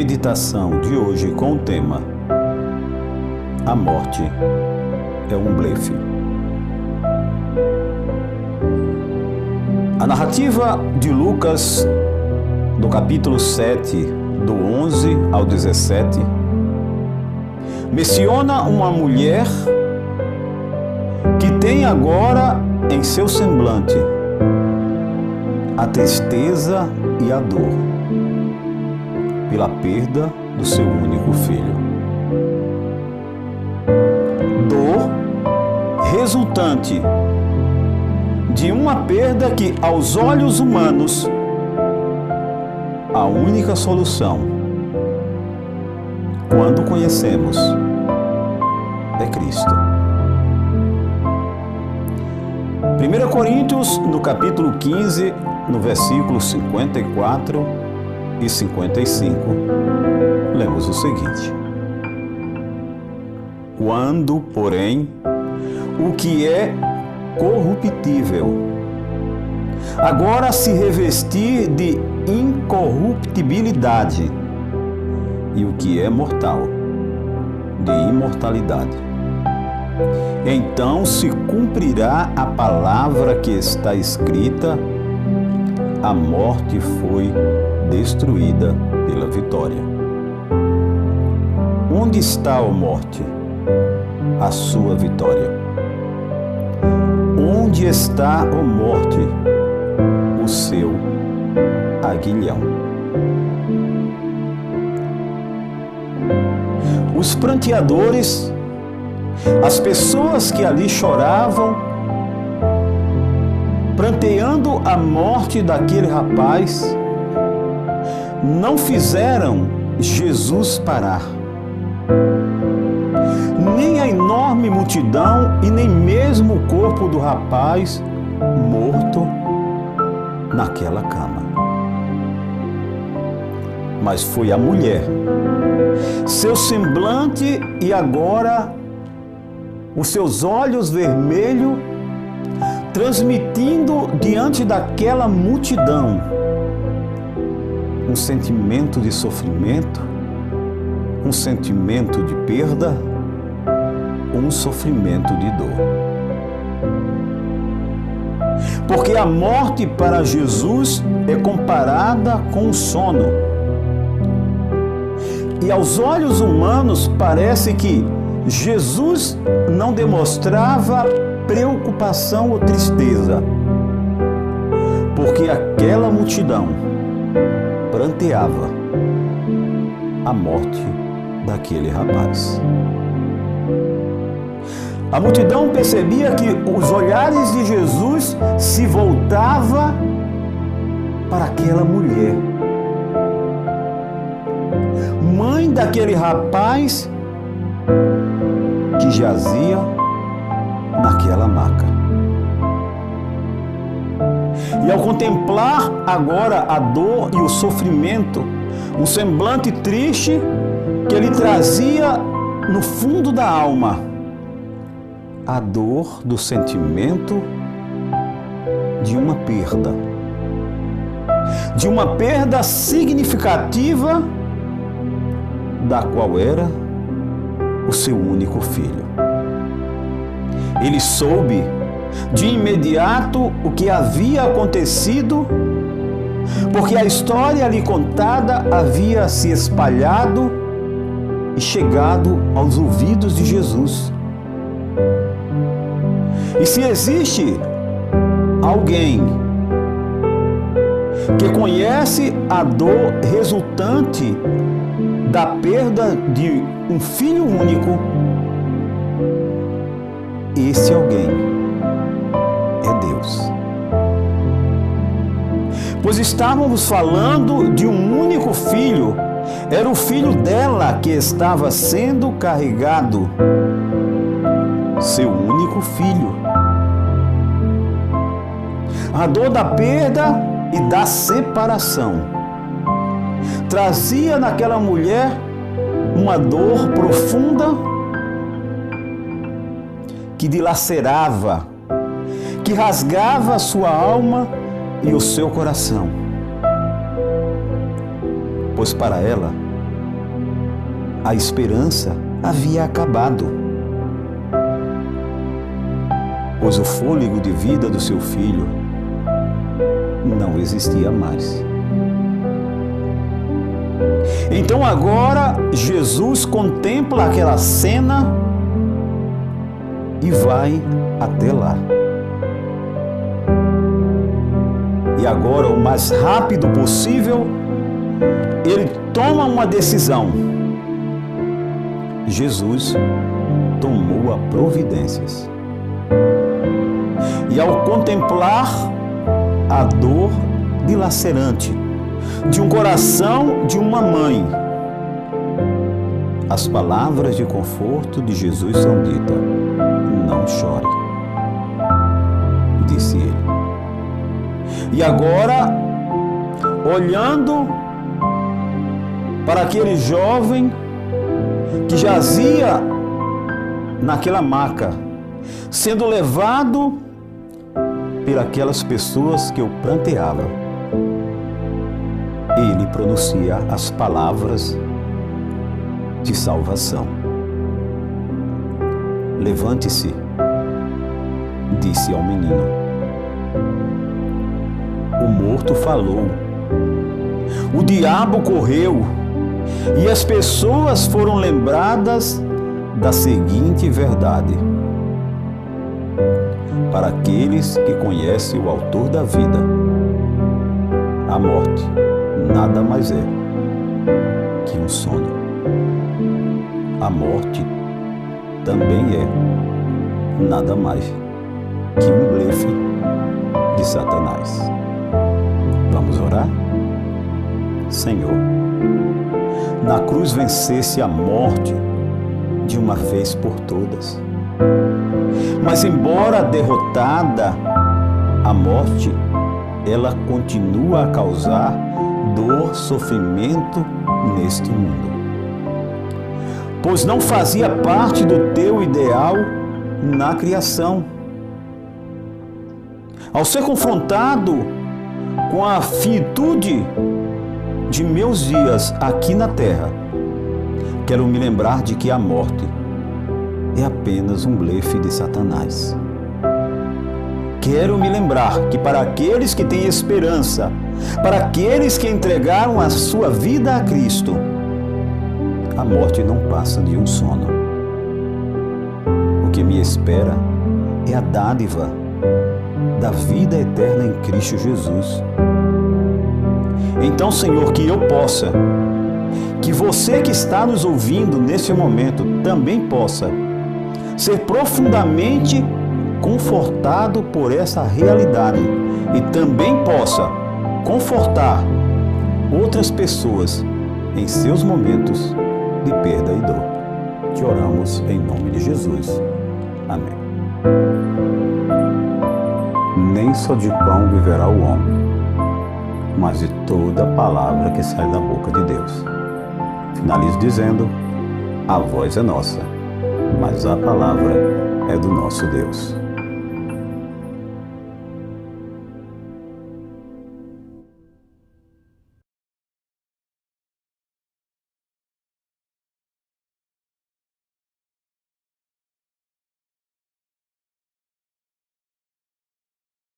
meditação de hoje com o tema: a morte é um blefe. A narrativa de Lucas, do capítulo 7, do 11 ao 17, menciona uma mulher que tem agora em seu semblante a tristeza e a dor pela perda do seu único filho. Dor resultante de uma perda que, aos olhos humanos, a única solução, quando conhecemos, é Cristo. 1 Coríntios, no capítulo 15, no versículo 54 e 55, lemos o seguinte: quando, porém, o que é corruptível agora se revestir de incorruptibilidade, e o que é mortal de imortalidade, então se cumprirá a palavra que está escrita: a morte foi destruída pela vitória. Onde está, ó morte, a sua vitória? Onde está, ó morte, o seu aguilhão? Os pranteadores, as pessoas que ali choravam, pranteando a morte daquele rapaz, não fizeram Jesus parar. Nem a enorme multidão e nem mesmo o corpo do rapaz morto naquela cama. Mas foi a mulher, seu semblante e agora os seus olhos vermelhos, transmitindo diante daquela multidão um sentimento de sofrimento, um sentimento de perda, um sofrimento de dor. Porque a morte para Jesus é comparada com o sono. E aos olhos humanos parece que Jesus não demonstrava preocupação ou tristeza, porque aquela multidão pranteava a morte daquele rapaz. A multidão percebia que os olhares de Jesus se voltavam para aquela mulher, mãe daquele rapaz que jazia naquela maca. E ao contemplar agora a dor e o sofrimento, um semblante triste que ele trazia no fundo da alma, a dor do sentimento de uma perda significativa, da qual era o seu único filho. Ele soube de imediato o que havia acontecido, porque a história ali contada havia se espalhado e chegado aos ouvidos de Jesus. E se existe alguém que conhece a dor resultante da perda de um filho único, esse alguém é Deus. Pois estávamos falando de um único filho, era o filho dela que estava sendo carregado, seu único filho. A dor da perda e da separação trazia naquela mulher uma dor profunda que dilacerava, que rasgava a sua alma e o seu coração. Pois para ela, a esperança havia acabado, pois o fôlego de vida do seu filho não existia mais. Então agora Jesus contempla aquela cena e vai até lá. E agora, o mais rápido possível, ele toma uma decisão. Jesus tomou providências. E ao contemplar a dor dilacerante de um coração de uma mãe, as palavras de conforto de Jesus são ditas: não chore, disse ele. E agora, olhando para aquele jovem que jazia naquela maca, sendo levado por aquelas pessoas que o pranteavam, ele pronuncia as palavras de salvação. Levante-se, disse ao menino. O morto falou, o diabo correu, e as pessoas foram lembradas da seguinte verdade: para aqueles que conhecem o autor da vida, a morte nada mais é que um sono. A morte também é nada mais que um blefe de Satanás. Vamos orar? Senhor, na cruz vencesse a morte de uma vez por todas. Mas embora derrotada, a morte, ela continua a causar dor, sofrimento neste mundo. Pois não fazia parte do teu ideal na criação. Ao ser confrontado com a finitude de meus dias aqui na terra, quero me lembrar de que a morte é apenas um blefe de Satanás. Quero me lembrar que para aqueles que têm esperança, para aqueles que entregaram a sua vida a Cristo, a morte não passa de um sono. O que me espera é a dádiva da vida eterna em Cristo Jesus. Então, Senhor, que eu possa, que você que está nos ouvindo nesse momento também possa ser profundamente confortado por essa realidade e também possa confortar outras pessoas em seus momentos de perda e dor. Te oramos em nome de Jesus. Amém. Nem só de pão viverá o homem, mas de toda palavra que sai da boca de Deus. Finalizo dizendo: a voz é nossa, mas a palavra é do nosso Deus.